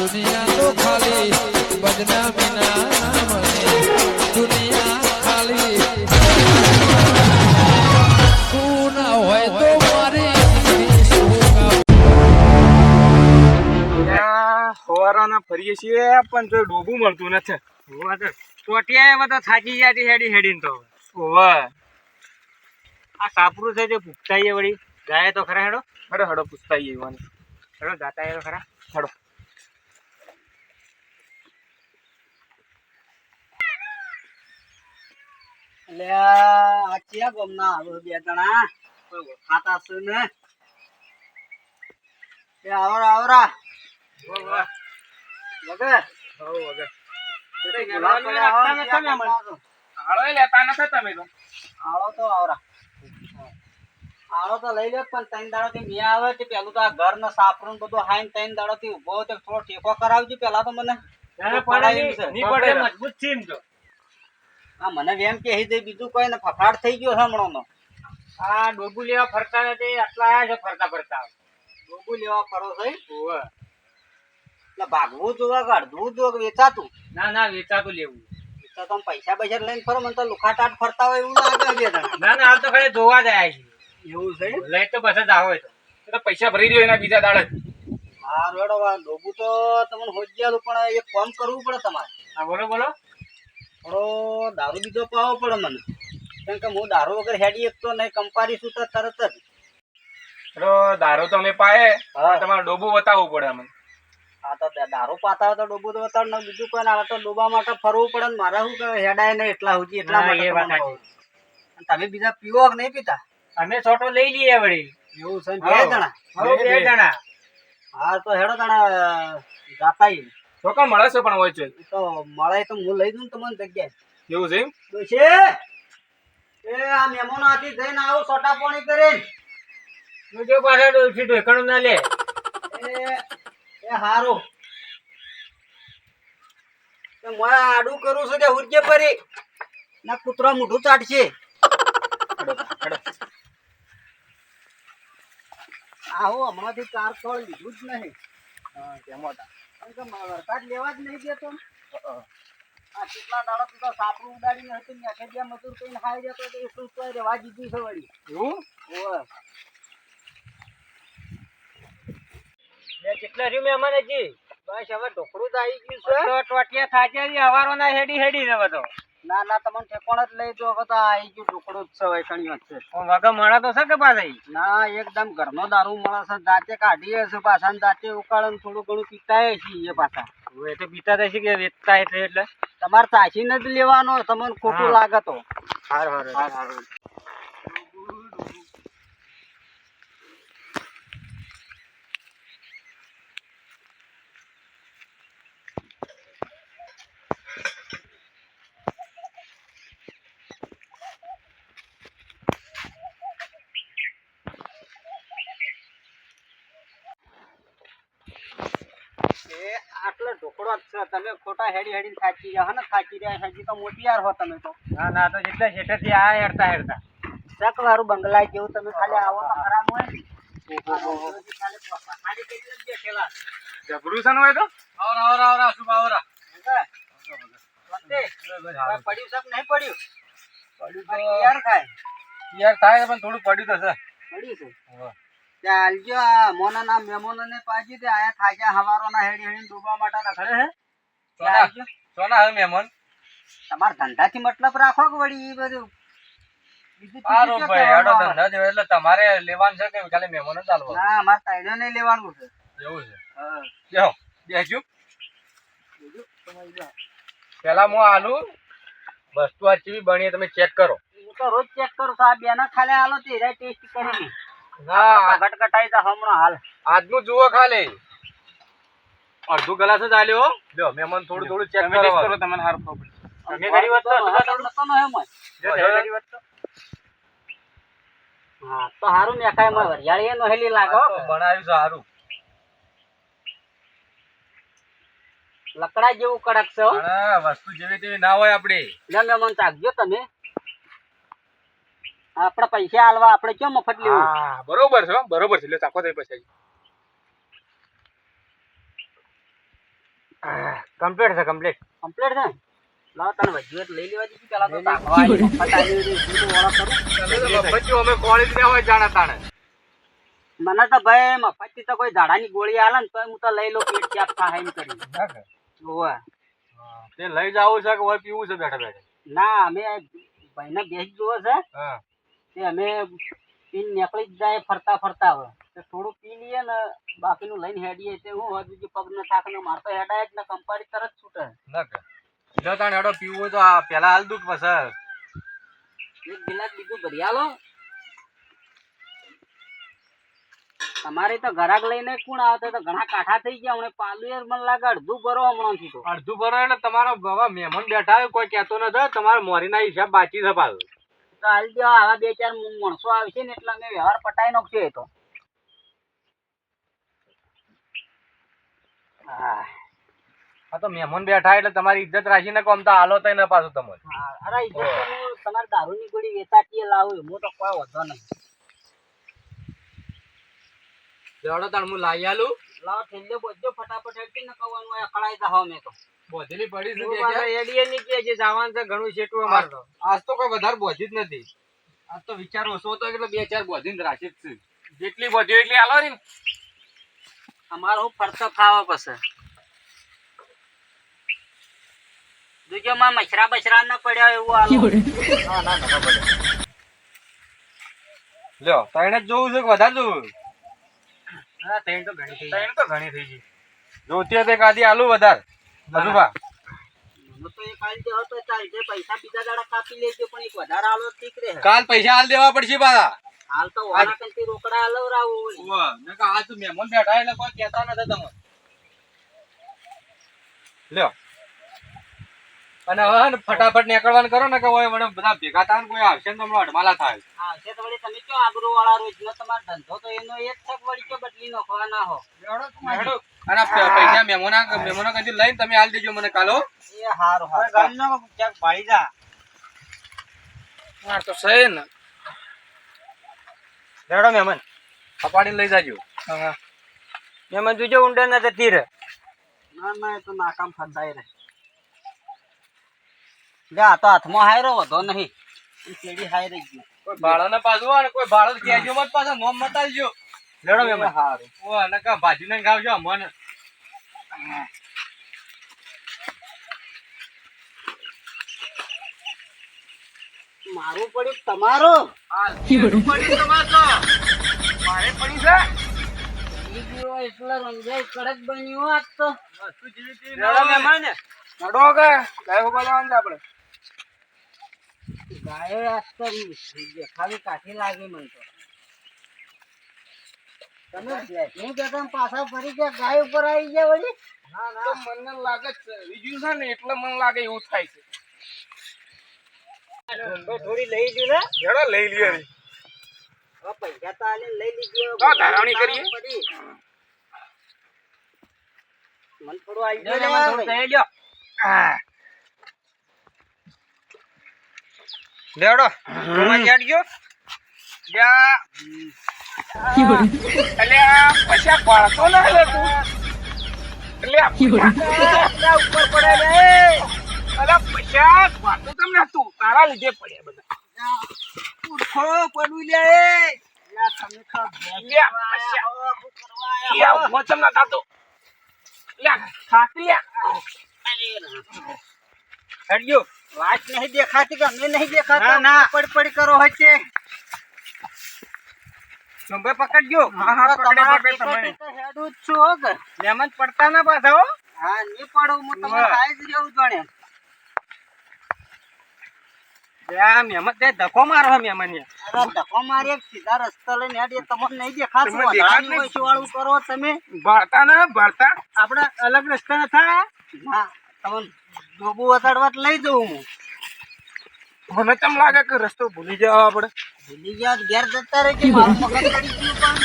દુનિયા તો ખાલી બદનામી ના મને દુનિયા ખાલી તું ના હોય તો મારી સવારના ફરીએ છીએ પણ તો ડોબું મળતું નથી. ચોટિયા એમાં તો થાકી જતી હેડી હેડીને તો. આ સાપરું છે જે પૂછતાઈએ વળી ગાય તો ખરા. હેડો હેડો હેડો પૂછતાઈએ હેડો ગાતા એ તો ખરા. હેડો એટલે આ ક્યાં ગમના આવે બે જણા ખાતા છે ને એ આવરા આવરા વગર આળો તો લઈ લે પણ 3 દાડો થી મેં આવે તે પેલું તો આ ઘર ને સાપરું બધું હાઈન 3 દાડો થી ઉભો તે થોડો ટેકો કરાવજો પેલા તો મને મજબૂત છે એમ તો. હા મને એમ કે બીજું કોઈ ને ફફાડ થઈ ગયો છે હમણાં નો. આ ડોબુ લેવા ફરતા નથી આટલા આયા છે ફરતા ફરતા. ડોબુ લેવા ફરો છે એટલે ભાગવું જોવા કે અડધું જોવા વેચાતું. ના ના વેચાતું લેવું. તો તમે પૈસા પૈસા લઈને ફરો મને તો લુખાટાટ ફરતા હોય એવું લાગે બે જણા. ના ના હાલ તો ખાલી જોવા જાય છે. એવું છે લઈ તો બસ જ આવે તો પૈસા ભરી દો એના બીજા દાડે. હા રોડો ડોબુ તો તમને હોજ્યાલું પણ એક કામ કરવું પડે તમારે. હા બોલો બોલો. થોડો દારૂ બીજો પાવો પડે મને કેમ કે હું દારૂ વગર હેડી એક તો નહીં કંપારી છું તો તરત જ. દારૂ તો અમે પાયે તમારે ડોબું બતાવવું પડે અમને. હા તો દારૂ પાતા હોય તો ડોબુ તો બતાવ ને બીજું કોઈ ના તો ડોબા માટે ફરવું પડે ને મારે શું કે હેડાય નહીં એટલા સુધી એટલા માટે. તમે બીજા પીવો કે નહીં પીતા? અમે છોટો લઈ લઈએ વળી. એવું છે બે જણા? બે જણા. હા તો હેડો જણા જાતા છોકરા મળે છે પણ હોય છે તો મળે તો હું લઈ દઉં તમને જગ્યાએ. એવું છે એમ? એ આ મહેમાનો આથી જઈને આવું સોટા પાણી કરીને જો પાછા ડોલસી ઢોકણું ના લે. એ હારું મોય આડું કરું છું તે હુરજે પરી ના કૂતરો મોઢું ચાટશે. આવો હમણાંથી 4 ફળ લીધું જ નહીં. વરસાદ લેવા જ નહીં દેતો. આ કેટલા દાડો તો સાપરું ઉડાડીને હતું ને આખે જ્યાં મજૂર કઈને ખાઈ જતો તો એ શું રેવા દીધું છે વળી. એવું કેટલા રહ્યું મહેમાન હજી? બસ હવે ઢોકળું જ આવી ગયું છે. ટોટિયા થાચા હવારો ના હેડી હેડી ને બધો. ના ના તમને ઠેકોણ જ લઈ જો હવે તો આવી ગયું ઢોકળું જ છે વૈકણીઓ છે. વગર મળે તો છે કે પાછા? ના એકદમ ઘરનો દારૂ મળે છે. જાતે કાઢીએ છે પાછા જાતે ઉકાળે થોડું ઘણું પીતાય છીએ પાછા. એ તો પીતા થાય છે કે વેચતા એટલે તમારે ચાસીને જ લેવાનો તમને ખોટું લાગે તો. સારું. આટલો ઢોકળો જ છે. તમે ખોટા હેડી હેડીને થાકી રહ્યા ને થાકી રહ્યા હજી તો મોટિયાર હો તમે તો. ના તો જેટલા શેઠથી આ હેડતા શક વાળું બંગલા જેવું તમે ખાલી આવો તો ખરાબ હોય ને. જબરું છે હોય તો આવરા શું આવરા પડ્યું શક નહીં પડ્યું? યાર થાય પણ થોડું પડ્યું તો છે. પડ્યું છે ચાલજો. આ મોના ના મહેમાનો ને પાછી તે આયા થાક્યા હવારોના હેડી હેડીને ડૂબવા માટે રખડે હે. સોના હવે મહેમાન તમારા ધંધાથી મતલબ રાખો કે વળી એ બધું સારું ભાઈ હેડો ધંધા જેવો એટલે તમારે લેવાનું છે કે ખાલી મહેમાનો ચાલવા? ના અમારે તાઈડો નહીં લેવાનું છે. એવું છે? બેહો બેસજો. પેલા હું આલુ વસ્તુ આ ચીવી બની તમે ચેક કરો. હું તો રોજ ચેક કરું છું. આ બેના ખાલી આલો તે ટેસ્ટ કરી ના ઘટઘટાઈ તો હમણાં હાલ આજનું જુઓ ખાલી અડધું ગ્લાસ જ આલ્યો. જો મહેમાન થોડું ચેક કરો તમને હાર ખબર. તમે કરી વાત તો હા તો હારું ને કાઈ માં વરિયાળી નો હેલી લાગો બનાવ્યું છે હારું. લકડા જેવું કડક છે. વસ્તુ જેવી તેવી ના હોય આપડી. મહેમાન ચાખજો તમે. આપડે પૈસા આલવા આપડે કેમ મફત લેવું? હા બરોબર છે લે ચાખો થઈ પછી કમ્પ્લીટ છે કમ્પ્લીટ. કમ્પ્લીટ છે ને? લાવ તને વજ્જુએ લઈ લેવા દીધી પેલા તો તાકવા આવી મફત આવી રહી છે તો ઓળખ કરું. બચ્ચું અમે કોળી લેવા હોય જાણે તાણે. મને તો ભાઈ મફતથી તો કોઈ ઝાડાની ગોળી આલે ને તોય હું તો લઈ લઉં પેટ ચાપ થાય એમ કરી. ઓવે. તે લઈ જાવું છે કે હોય પીવું છે બેઠા બેઠા? ના અમે ભાઈને બેસી જોવો છે હા તે અમે પીને નીકળી જ જાય ફરતા ફરતા હવે તો થોડું પી લઈએ ને બાકીનું લઈને હેડીએ તે હું હવે બીજું પગ ને થાક ને મારતો હેડાય જ ને કંપારી તરત છૂટે. ના કે જો તાણે હેડો પીવું હોય તો આ પેલા હાલ દુખ પછી એક ગિલાસ બીજું ભરી આલો. તમારે તો ઘરાક લઈને કોણ આવતા તો ઘણા કાઠા થઈ ગયા હમણાં પાલુએ મને લાગે અડધું ભરો હમણાંથી તો. અડધું ભરો એટલે તમારો બાબા મહેમાન બેઠા હોય કોઈ કહેતો નથી તમારે મોરીના હિસાબ બાકી છે પાછું. તો હાલ જો આવા બે ચાર માણસો આવશે ને એટલે અમે વ્યવહાર પટાઈ નાખશે એ તો. હા તો મહેમાન બેઠા એટલે તમારી ઇજ્જત રાખીને કોમ તો હાલો તઈ ન પાછું તમે. અરે ઇજ્જત તો હું તમારે દારૂની ગોળી વેચાતીએ લાવું હું તો કોઈ વધો નહીં. લેવડો તાણ હું લાવી આલું. લાવો થેલ્લે બધો ફટાફટ હેડતી ને કવાનું અકળાઈ જાવ મેં તો. બોધેલી પડી છે હું પાછો એડીએ ની કે જે જવાનું છે ઘણું શેટું અમાર તો. આજ તો કોઈ વધારે બોધી જ નથી. આજ તો વિચાર ઓછો હતો એટલે બે ચાર બોધીને રાખી જ છે. જેટલી બોધી એટલી હાલો ને. અમારે હું ફરતો ખાવા પછી દુજો માં મછરા બછરા ન પડ્યા એવું હાલો. ના ના ના પડે. લ્યો તઈને જ જોવું છે કે વધારે જોવું? હા તૈણ તો ઘણી થઈ તઈને તો ઘણી થઈ ગઈ. જોતી હતી કાદી આલુ વધારે બધું ભા. હું તો એક હાલ દેવો તો ચાલશે પૈસા બીજા દાડા કાપી લેજો પણ એક વધારે હાલો ઠીક રહે. કાલ પૈસા હાલ દેવા પડશે પાછા. હાલ તો વાળા કંઈથી રોકડા હલવરાવું વળી. વાહ નકા આ તો મહેમાન બેઠા એટલે કોઈ કહેતા નથી તમે. લ્યો અને હવે ને ફટાફટ નીકળવાનું કરો ને કે ઓય મને બધા ભેગા થાય ને કોઈ આવશે ને તમને અડમાલા થાય. હા છે તો વળી તમે કયો આબરૂ વાળા રોજનો તમારો ધંધો તો એનો એક છે કે વળી કે બદલી નાખવા ના હો. હેડો. અને પૈસા મહેમાનો કદી લઈને તમે હાલ દેજો મને કાલો. એ હારું હારું ગામનો ક્યાંક ભાળી જા. હા તો સહી ને. હેડો મહેમાન અપાડીને લઈ જાજો. હા મહેમાન જોજો ઊંડા ના જતી રહે. ના ના એ તો નાકામ ફસાઈ રહે. લે આ તો હાથમાં હાયરો વધો નહીં ચેડી હાઈ રહી ગયું. કોઈ ભાડાને પાછું અને કોઈ ભાડો કહેજો મત પાછા નોમ મત આલજો. લેડો મહેમાન. હારું ઓ નકા ભાજીને ખાવજો મને. મારું પડ્યું તમારું. પડી તમાર તો મારે પડી છે. ઈ ગયો એટલે રંજાઈ કડક બન્યું આજ તો. વસ્તુ જેવી તેવી લેડો મહેમાન. નડો કે ગાય બોલાવાનું છે આપણે. ગાયો આજ તો દેખાવી કાઠી લાગી મને તો. તમે બેઠી જતા પાછા ફરી ગયા ગાય ઉપર આવી ગયા વળી. ના ના મને લાગે છે બીજું છે ને એટલે મને લાગે એવું થાય છે. થોડી લઈ લ્યો ને. હેડો લઈ લ્યો. હવે પૈસા તો આલે લઈ લીધો. તો ધારાવણી કરીએ. મને થોડું આવી લ્યો, ગયું મને લે થોડું ભાઈ. દઈ લ્યો. લેવડો રોમાં જાડજો. જા અલ્યા પૈસા પાડતો ના લે તું. અલ્યા ઉપર પડે રે. અલ્યા પૈસા પાડતો તમને તું તારા લીધે પડ્યા બધા. ઉઠો પડું લે. લા તમે ખા બેસી લ્યા, આયા પૈસા. હો, શું કરવા આયા યા હો? મોચમ ના થાતો. લ્યા ખાતી લ્યા. અરે હડજો. વાત નહીં દેખાતી કે અમે નહીં દેખાતા. ના, ના. પડ કરો હોય છે. ચંબે પકડજો. હા હા પકડે પકડે તમે. તો હેડું જ છું હો કે. મહેમાન પડતા ના પાછા હો. હા નહીં પડું હું તમને વાહ. સાઈઝ રહેવું જાણે. લ્યા મહેમાન તે ધક્કો મારો મહેમાન ને. અરે ધક્કો મારી એક સીધા રસ્તા લઈને હેડીએ તમને નહીં દેખાતું. તમને દેખાતું વધારાની નહીં. વયસવાળું કરો તમે. ભળતા ના ભળતા આપણે અલગ રસ્તા થાય. ના તમને ડોબું વતાડવા લઈ જવું હું. મને તેમ લાગે કે રસ્તો ભૂલી જાવ આપણે. ભૂલી ગયા તો ઘેર જતા રહે કે મારું મગજ ચડી ગયું પણ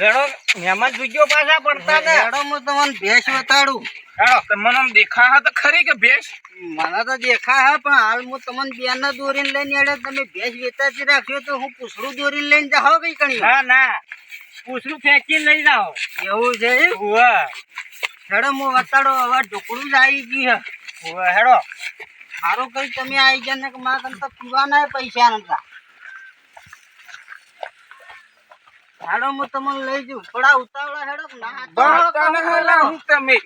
ઘણો મહેમાન જોજો પાછા પડતા ને. હેડો હું તમને ભેંસ વતાડું. હા તમને આમ દેખા તો ખરી કે ભેંસ. મને તો દેખા હા પણ હાલ હું તમને બેન દોરીને લઈને હેડે તમે ભેંસ વેચાતી રાખ્યો તો હું પૂછડું દોરીને લઈને જાઓ કઈ કણી. ના ના પૂછડું ફેંકીને લઈ જાઓ. એવું છે એમ? વાહ હેડો મો વતાડો હવે ઢોકળું જ આવી ગયું છે હવે હેડો સારું કઈ તમે આવી ગયા ને કે મારા કન તો પીવાના પૈસા નતા હેડો હું તમને લઈ જઉં થોડા ઉતાવળા હેડો કે ના બળતાને હેલા હું તમે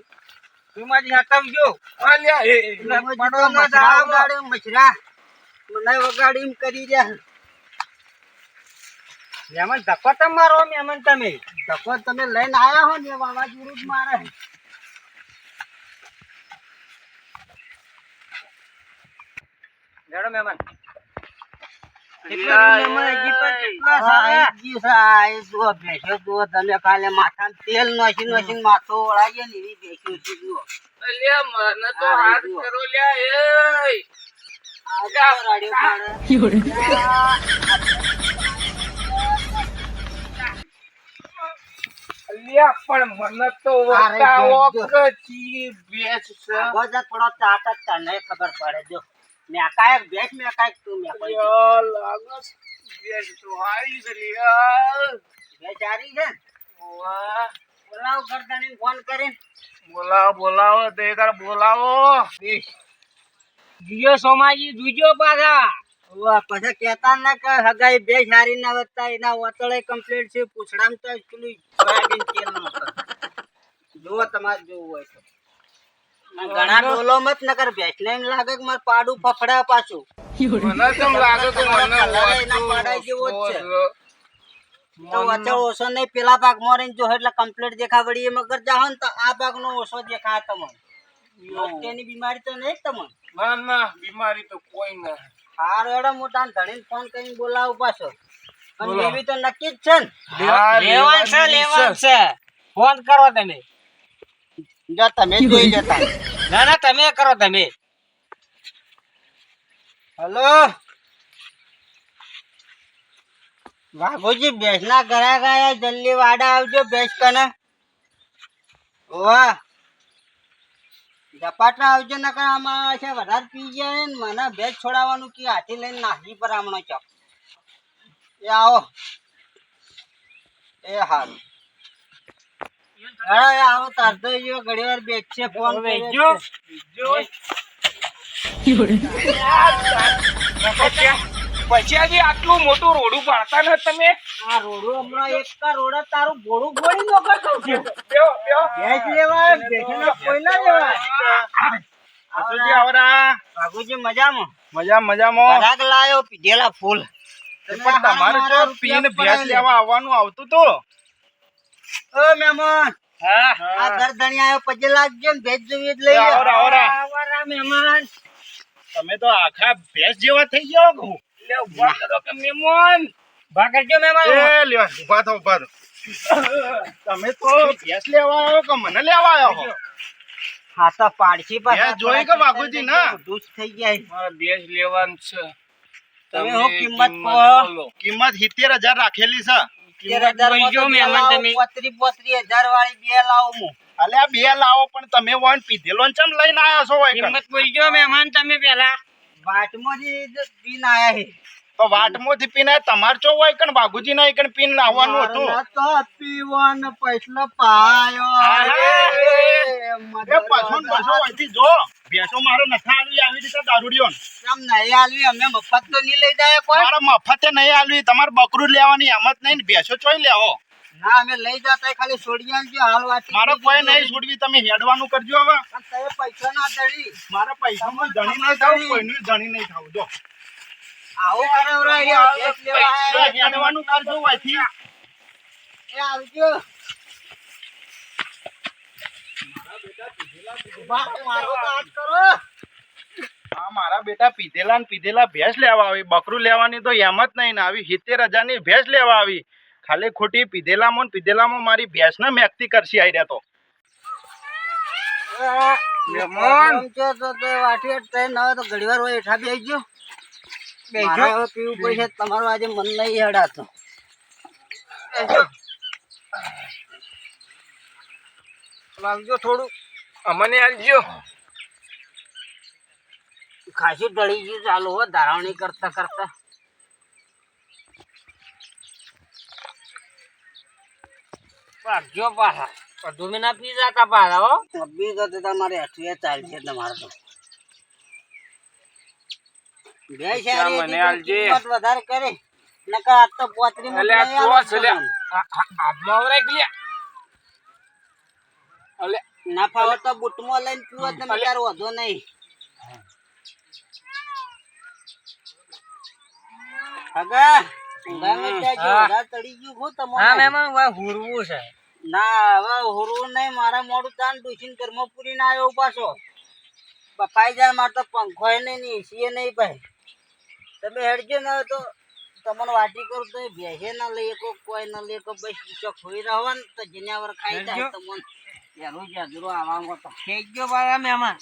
તુમાજી હટાવજો આલ્યા એ પડો ના જાવ ગાડી મછરા મને વગાડી એમ કરી રહ્યા મહેમાન ધક્કો તમારો મહેમાન તમે ધક્કો તમે લઈને આયા હો ને વાવાઝોડું જ મારે લેડો મહેમાન તમે કાલે માથા તેલ નોસી નોસી માથો ઓળાવીએ ને એવી બેસ્યું છે જુઓ અલ્યા મને તો હાથ કરો લ્યા એ અલ્યા પણ મને તો બતાવો કે ચી બેસ છે બધા થોડો ચાટ જ તને ખબર પડે જો મેં કાંઈક બેસ મેં કાંઈક તું મેં કોઈ યા લાગસ બેસ તો આવી છે લ્યા બેસ સારી છે વાહ બોલાવો ગરદણી ફોન કરીને બોલાવો તે કર બોલાવો જીયો સોમાજી જોજો પાછા પછી કેતા ના કે હગાઈ બે સારી ના વધતા એના વતળે કમ્પ્લીટ છે પૂછડામ તો પેલું સોયાબીન તેલ નો જુઓ તમારે જોવું હોય તો ઘણા ડોલો મત નકર બેસ ને લાગે કે મારે પાડું ફફડા પાછું મને કેમ લાગે કે મને એના પાડા જેવો જ છે તો વચળ ઓછો નહીં પેલા ભાગ મોરીને જો એટલે કમ્પ્લીટ દેખા વળી એમાં કરજા હોય ને તો આ ભાગ નો ઓછો દેખાય તમને તેની બીમારી તો નહીં તમને ના ના બીમારી તો કોઈ ના હાર એડો મોટા ધણીને ફોન કરીને બોલાવું પાછો અને લેવી તો નક્કી જ છે ને લેવાન છે ફોન કરો તમે જો તમે જોઈ જતા ના ના તમે કરો તમે હલો વાઘોજી ભેંસ ના ઘરા ગયા જલ્દી વાડા આવજો ભેંસ કને વાહ ઝપાટા આવજો નકર આમાં છે વધારે પી જાય ને મને ભેંસ છોડાવવાનું કે હાથી લઈને નાખી પર આમણો ચોક એ આવો એ હારું અરે આવો તારતો જો ઘણી વાર બેચ છે ફોન વેજો પછી હજી આટલું મોટું રોડું પાડતા ને તમે આ રોડું હમણાં એક કા રોડ તારું ઘોડું ગોળી નો કરતો છે બેહો બેહો ભેંસ લેવા ભેંસના કોયલા લેવા આસુજી આવરા બાબુજી મજામાં મજામાં પરાગ લાયો પીધેલા ફૂલ પણ તમારે તો પીને ભેંસ લેવા આવવાનું આવતું તો ઓ મહેમાન હા આ ગરદણી આયો પછી લાગજો ને ભેંસ જોઈએ જ લઈ લો આવરા મહેમાન તમે તો આખા ભેંસ જેવા થઈ ગયો કહું લે ઉભા કરો કે મહેમાન ઉભા કરજો મહેમાન એ લ્યો ઉભા થો તમે તો ભેંસ લેવા આવ્યો કે મને લેવા આવ્યો હા તો પાડશી ભેંસ જોઈ કે બાપુજી ના દૂધ થઈ ગયા મારે ભેંસ લેવાનું છે તમે હું કિંમત કહો કિંમત 70000 રાખેલી છે 33,000 વાળી બે લાવું હું અલે આ બે લાવો પણ તમે વન પીધેલો ચમ લઈને આયા છો હોય કિંમત બોલજો મહેમાન તમે પેલા વાટમાંથી પીન આયા છે તો વાટમાંથી પીને તમાર ચો હોય કણ બાગુજી ના એકણ પીન લાવવાનું હતું તો પીવાનો પૈસલો પાયો એ પાછો ને પાછો હોયથી જો ભેંસો મારે નથા આલવી આવી રીતે દારૂડિયો કેમ નહીં આલવી અમે મફત તો નહીં લઈ જાય કોઈ મારે મફતે નહીં આલવી તમારે બકરું લેવાની હિંમત નહીં ને ભેંસો ચોઈ લેવો ના અમે લઈ જતા ખાલી છોડી આલજો હાલ વાટી મારે કોઈ નહીં છોડવી તમે હેડવાનું કરજો હવે તમે પૈસા ના દળી મારા પૈસામાં ધણી નહીં થાવ કોઈનું ધણી નહીં થાવ જો આવું કરાવરા પૈસા હેડવાનું કરજો હોયથી એ આવજો મારો વાત કરો હા મારા બેટા પીધેલા ને પીધેલા ભેંસ લેવા આવી બકરું લેવાની તો હિંમત નહીં ને આવી 70000 ની ભેંસ લેવા આવી ખાલી ખોટી પીધેલામાં મારી ભેંસ ને મેકતી કરશી આઈ રહ્યા તો મહેમાન જો તો વાટી ટ્રેન આવે તો ઘડીવાર હોય એઠા બેસજો બેસજો હવે પીવું પડશે તમારું આજે મન નહીં હેડાતો લાવજો થોડું અમને આલજો ખાસું ઢળી ગયું ચાલુ હો ધારવણી કરતા કરતા પાડજો પાછા કદુમી ના પી જાતા પાછા હો બીજો તો તમારે અઠવે ચાલશે તમારે તો બે શારી મને આલજે. કિંમત વધારે કરે નકર આ તો પોતરી માં અલ્યા લઈ આલો તો છે તમને. હાથમાં વરાય ગયા અલે ના ફાવે તો બુટમાં લઈને પીવો તમે તાર વધો નહીં હગા ઊંઘામે જાજો, હા. વધારે ચડી ગયું હું તમને. હા મહેમાન વા હુરવું છે ના હવે હુરવું નહીં મારા મોડું તાન ડુસીને ઘરમાં પૂરી ના આવ્યો પાછો બફાઈ જાય મારે તો પંખોય નહીં ને એસીએ નહીં ભાઈ તમે હેડજો ને હવે તો તમને વાટી કરું તો ભેસે ના લઈ શકો કોઈ ના લઈ શકો બસ બીજો ખોઈ રહો ને તો જન્યાવર ખાઈ જાય તમને જરૂર જરૂર આવવામાં તો થઈ ગયો પાછા મહેમાન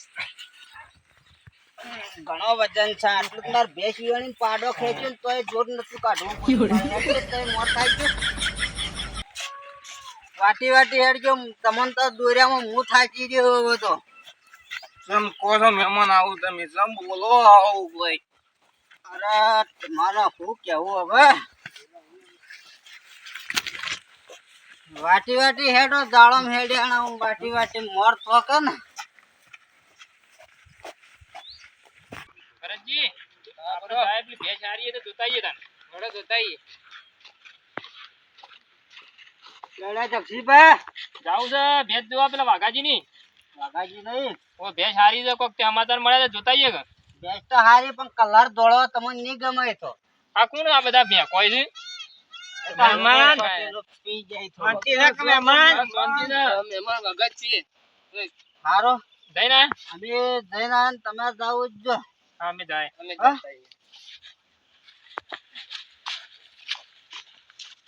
ઘણો વજન છે આટલું તમારે ભેંસ વીણી પાડો ખેંચ્યો ને તોય જોર નતું કાઢવું પડ્યું. તોય મોત થાય ગયું. વાટી વાટી હેડજો તમને તો દોર્યામાં હું થાકી ગયો હવે તો સમ કોસો મહેમાન આવું તમે સમ બોલો આવું ભાઈ અરે તમારા શું કેવું હવે વાટી વાટી હેડો દાડમ હેડ્યા હું વાટી વાટી મોર થોકે ને ભરતજી આપણો સાહેબ ની ભેંસ હારી તો જોતાઈએ તાન મોડો જોતાઈએ લેડા જગસીભાઈ જાવું છે ભેંસ જોવા પેલા વાઘાજી ની વાઘાજી નહીં ઓ ભેંસ હારી છે કોક તે સમાચાર મળ્યા તો જોતાઈએ કે ભેંસ તો હારી પણ કલર ધોળો તમને નહીં ગમે એ તો આ કોણ આ બધા ભેંસ કોઈ છે મહેમાન. પી જાય થોડો. શાંતિ રાખ મહેમાન શાંતિ રાખ મહેમાન વગત છીએ હારો જઈને અમે જઈને આયા ને તમે જાવ જ જો હા અમે જાય અમે હા?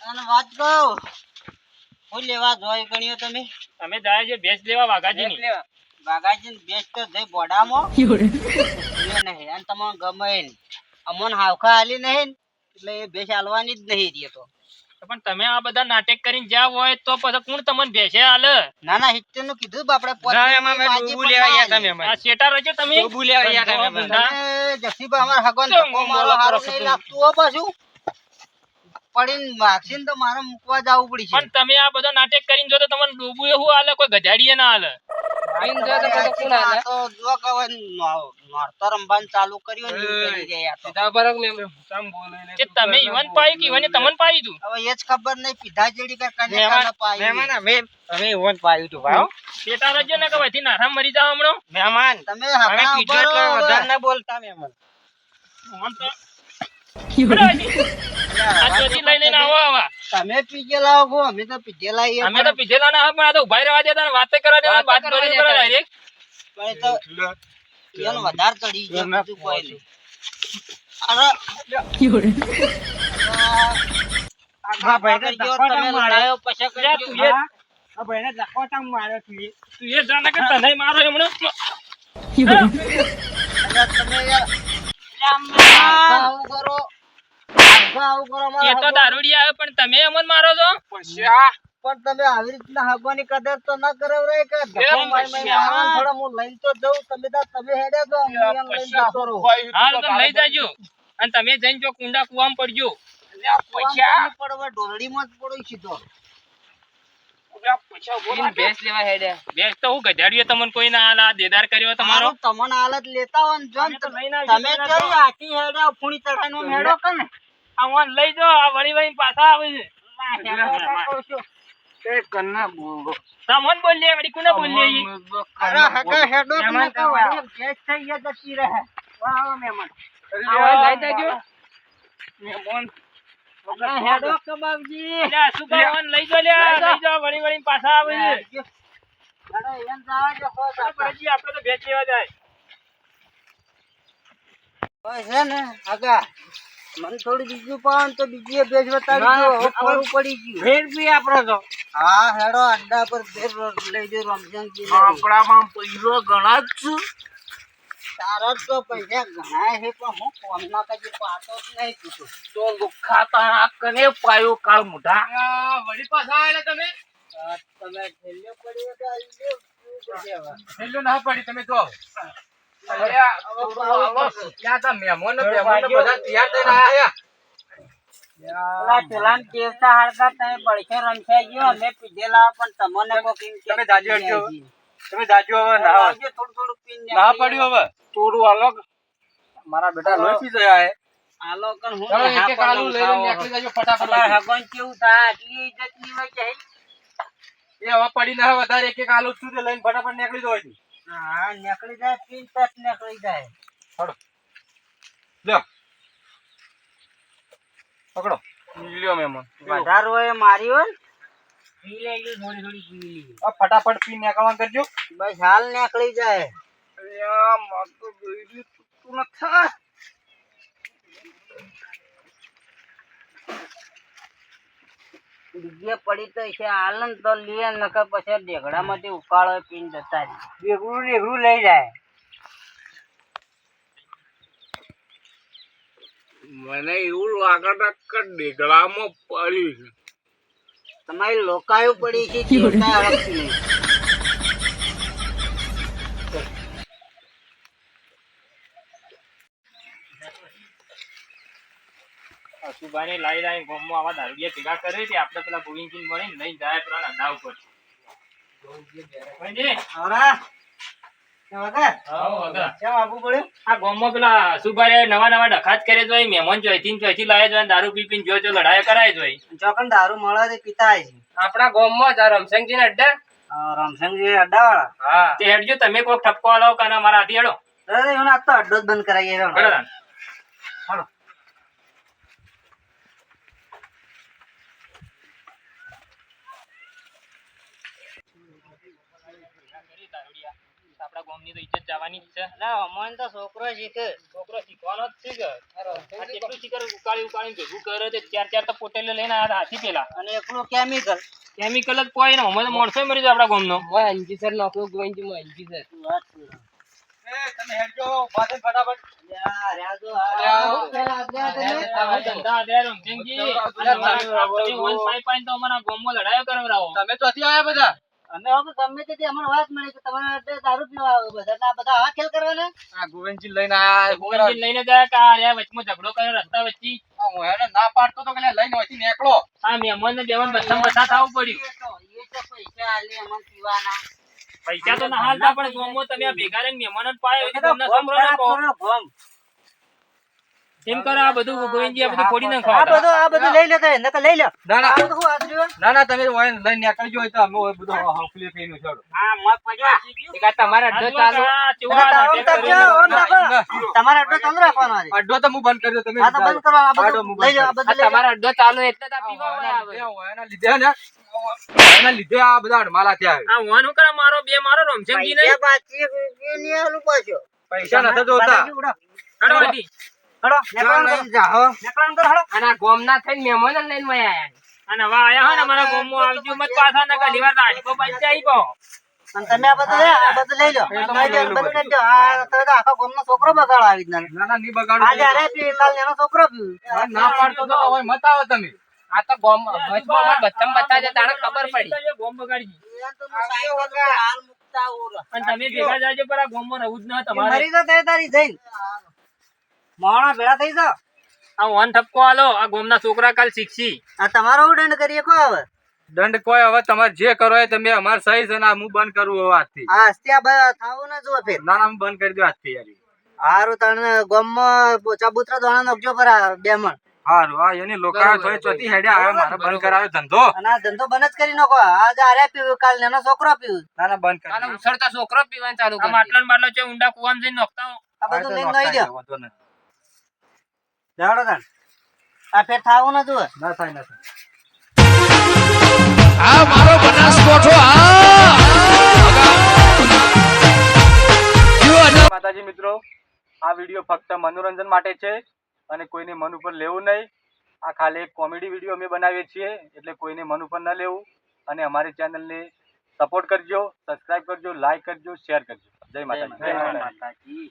અને વાત કહું હું લેવા જોઈ ગણ્યો તમે અમે જાય છે ભેંસ લેવા વાઘાજી ની બાગાજી બેસ્ટ તો જઈ બોડામાં એ નહીં અને તમને ગમે નહીં અમોને હાવખા હાલી નહીં ને, એટલે એ ભેંસ હાલવાની જ નહીં રહી તો પણ તમે આ બધા નાટક કરીને જ્યાં હોય તો પછી કોણ તમને ભેંસે હાલે ના ના હિત્તેર નું કીધું જ આપણે આ શેટા રહેજો તમે જસીબા અમાર હગવાન ધક્કો મારો હારો નહીં લાગતું હો પાછું પડીને વાગશે ને તો મારે મૂકવા જવું પડી છે પણ તમે આ બધો નાટક કરીને જો તો તમને ડૂબું એવું હાલે કોઈ ગજાડીએ ના હાલે આ તો જો કે હવે નોરતો રમવાનું ચાલુ કર્યું ને એવું કરી જાય આ તો. કે તમે ઈવન પાયું કે ઈવને તમને પાયું તું હવે એ જ ખબર નહીં પીધા જેડી કે કને કાને પાઈ શેટા રહેજો ને કે વહીથી નારા મરી જાવ હમણાં તમે હગા ઉપર મોહન તો આજથી લઈને ના આવો આવા તમે પીજેલા હો અમે તો પીજેલા છીએ. અમે તો પીધેલા ના પણ આ તો ઉભા રહેવા દેતા ને વાતે કરવા દેતા વાત કરી કરો ડાયરેક્ટ પણ એ તો એનો વધારે ચડી ગયો બીજું કોઈ નહીં. અરે આગા ભાગી ગયો તમે લડાયો પછી કરજો. તું એ જાણે કે તને મારો હમણાં અરે તમે યાર આવું કરો આવું કરો એ તો દારૂડિયા આવે પણ તમે અમને મારો છો પણ તમે આવી રીતના હગવાની કદર તો ના કરો રે કે ધક્કો મારી મારી મારવાનું થોડા હું લઈને તો જઉં તમે હેડ્યા તો હું એને લઈને જતો રહું. હાલ તો લઈ જાજો અને તમે જઈને જો કુંડા કુવામાં પડજો પૈસા પડવા ઢોલડીમાં જ પડો સીધો. બેસ તો હું ગધાડ્યો તમને કોઈ ના હાલ આ દેદાર કર્યો તમારો તમારો તમને હાલત લેતા હોય ને જો ને અમે તો લઈને તમે આવીશું કેવી હાથી હેડ્યા ફૂણી ચઢાઈને આમ હેડો કે ને આ વાન લઈ જાઓ આ વળી વળી પાછા આવે છે તમને બોલીએ વળી કોને બોલીએ ઈ? અરે હગા હેડો કે નકા વળી ગેસ થઈ ગયા જતી રહે. વાહ વાહ મહેમાન લઈ જાજો હગા હેડો કે બાપજી એટલે આ શું કરવાનું? લઈ જાઓ લ્યા, લઈ જાઓ વળી વળી પાછા આવે છે હેડો એમ જાવા જો હો જાતા. પછી આપણે તો ભેંસ લેવા જાય હોય છે ને હગા મને થોડું બીજું પાવ તો બીજી એ ભેજ બતાવી દો હવે ખબર પડી ગયું ફેર બી આપણે તો હા હેડો અડ્ડા પર ફેર લઈ દો રમજાનજી આપણામાં પૈસો ઘણા જ છે તારા તો પૈસા ઘણા છે પણ હું ફોનમાં કદી પાતો જ નહીં કીધું તો લુખાતા આ કને પાયો કાળ મોઢા વળી પાછા આવેલા તમે તમે છેલ્લે પડી તો આવી ગયો શું પછી હવે હેલો ના પડી તમે તો હવે પાવું પડશે. ક્યાં તા મહેમાનો બધા તૈયાર થઈને આયા પેલા ચૂલામાં કેવતા હાડકા તમે બળશો રમસાઈ ગયો અમે પીધેલા પણ તમને કોક એમ કે તમે જાજો હટજો હવે. તમે જાજો હવે ના આવજો, થોડું થોડું પીને ના નીકળી પડ્યું હવે થોડું અલગ મારા બેટા લોહી પી ગયા હે આલો કણ હું ચાલો એક એક હા આલુ લઈ લઈને નીકળી જાજો ફટાફટ તમારે હગન કેવું થાય આટલી ઇજ્જત ની હોય કે એ હવે પડી ના વધારે એક એક આલુ છું તે લઈને ફટાફટ નીકળી જવાય છે હા નીકળી જાય પીન તક નીકળી જાય હડો લ્યો પકડો લ્યો મહેમાન વધારે હોય એ મારી હોય ને, પી લેજો થોડી થોડી પી લેજો આ ફટાફટ પી નીકળવા કરજો બસ હાલ નીકળી જાય અરે આ મારું બેડી તું નથી બીજે પડી તો છે હાલ ને તો લે નકર પછી ઢેગડામાંથી ઉકાળો પીને જતા રહે ઢેગડું લઈ જાય મને એવું લાગે કે ઢેગડામાં પડ્યું છે તમારી લોકાયું પડી છે ચિંતા હડકતી નહીં. સુબાને લાઈ લાઈ ગોમમાં આવા દારૂડિયા ભેગા કરે છે આપણે પેલા ગોવિંદજી મળીને લઈને જાય પેલા અંડા ઉપર ગોવિંદજી આવરા કેમ વગર? આવો આગળ. કેમ આવવું પડ્યું? આ ગોમમાં પેલા સુબારે નવા નવા ડખાત કરે જોઈ મહેમાન ચોથી લાવે જોઈ દારૂ પી પીને જો લડાઈ કરાય જોઈ ચોકન દારૂ મળે તે પીતા આય છે આપણા ગોમમાં જ રમસંગજી ને અડ્ડા રમસંગજી અड्डाવાળા હા તે હેડજો તમે કોક ઠપકો આલો કાના મારા હાથી હેડો અરે એનો આજ તો અડ્ડો જ બંધ કરાવીએ હેડો. હેડો તાન. હાલો. આપણા ગોમની તો ઇજ્જત જવાની જ છે અલા, અમોને તો છોકરો શીખે છોકરો શીખવાનો જ છે કે આ કેટલું શીખર ઉકાળી ભેગું કરે તે ચાર તો પોટેલે લઈને આવ્યા હાથી પેલા અને એકલું કેમિકલ કેમિકલ જ કોઈ ને અમે માણસો મરી જાય આપણા ગોમનો એ તમે હેડજો પાછળ ફટાફટ ધંધા દે રમસિંગજી તો અમારા ગોમમાં લડાઈઓ કરાવરાવો તમે તો આયા બધા અમે હવે ગમે તે અમને વાત મળી કે તમારે અડ્ડે દારૂ પીવા આવે બધા આ ખેલ કરવાના આ ગોવિંદજી લઈને આયા ગોવિંદજી લઈને જાય કે આ રહ્યા વચમાં ઝઘડો કર્યો રસ્તા વચ્ચે હું એને ના પાડતો તો કે લે લઈને હોયથી નીકળો આ મહેમાન ને બેવાન બધા થવું પડ્યું એ તો પૈસા આલે અમને પીવાના પૈસા તો ના હાલતા પણ ગોમમાં તમે આ ભેગા રહીને મહેમાન જ પાયો એ તો તમને ભોમ સંભળો ના કહો. ખરાબ કરો, ભોમ. એમ કરો આ બધું ગોવિંદજી આ બધું ફોડી નાખો આ બધું લઈ લે તમે નકર લઈ લો ના ના આ બધું હું આદર્યું? ના તમે લઈને નીકળજો હોય તો અમે હોય બધું હફલી પીનું છોડો હા મત પજવા તમારા અડધો ચાલુ તમારે અડ્ડો ચાલુ રાખવાનો છે. અડ્ડો તો હું બંધ કરી દઉં તમે આ તો બંધ કરો આ આડો બધું હું લઈ લો આ બંધ બધું લઈ લો. અડધો ચાલુ એટલે તો પીવા એના લીધે ને એના લીધે આ બધા અડમાલા થયા આ વન કરે મારો બે મારો રમશંગજી ને પૈસા પાછી નહીં આલું પાછો. પૈસા નથી જોતા ઉડો. હડો હતી હડો, નીકળવાનું કરો. નીકળવાનું કરો, હડો. અને આ ગોમ ના થઈને મહેમાન લઈને વયા આયા અને વા આયા હે ને અમારા ગોમમાં આવજો મત પાછા ના ઘણી વાર આટકો બચ્ચા આઈપો અને તમે આ બધું લે, આ બધું લઈ લો. એ તો લઈ લો, લઈ લો બધું લઈ લો. આ તો આખો ગામનો છોકરો બગાડો આવી જ ના. ના નહીં બગાડો આજે અરે પી, કાલ એનો છોકરો પીવું. ના પાડતો તો હવે મત આવો તમે આ તો ગોમ વચમાં બચ્ચમ બચ્ચા છે તાણે ખબર પડી ગોમ બગાડી એ તો હું સાયકલ પર હાલ મુકતા આવું. અને તમે ભેગા જાજો પર આ ગોમમાં રહું જ ન એ તમારે મરી તો તે તારી જઈને. મોણા ભેળા થઈ જાઓ. આ વન ઠપકો આલો આ ગોમના છોકરા કાલ શીખશી આ તમારો હું દંડ કરીએ કો હવે. દંડ કોઈ હવે તમારે જે કરો એ તમે અમાર સહી છે ને હું બંધ કરું હવે આજથી આ હસ્ત્યા થાવું ના જુઓ ફેર. ના હું બંધ કરી દઉં આજથી યાર હારું તને ગામમાં ચબૂતરા દોણા નાખજો પર આ બે મણ. હારું હા એની લોકા થોડી ચોથી હેડ્યા હવે મારે બંધ કરાવ્યો ધંધો અને આ ધંધો બંધ જ કરી નાખો. આજે આરે પીવું, કાલ એનો છોકરો પીવું. ના બંધ કરી ઉછળતા છોકરો પીવાનું ચાલુ કરે માટલો ને માટલો છે ઊંડા કુવામાં જઈને નોખતા હો. આ બધું લઈને નાઈ દો. જાડો તાન. આ ફેર થાવું ના જુઓ. ના થાય ના થાય આ મારો બનાસકોઠો માતાજી મિત્રો આ વિડીયો ફક્ત મનોરંજન માટે છે અને કોઈને મન ઉપર લેવું નહીં. આ ખાલી એક કોમેડી વિડીયો અમે બનાવીએ છીએ એટલે કોઈને મન ઉપર ન લેવું. અને અમારી ચેનલને સપોર્ટ કરજો, સબસ્ક્રાઇબ કરજો, લાઈક કરજો, શેર કરજો. જય માતાજી. જય માતાજી.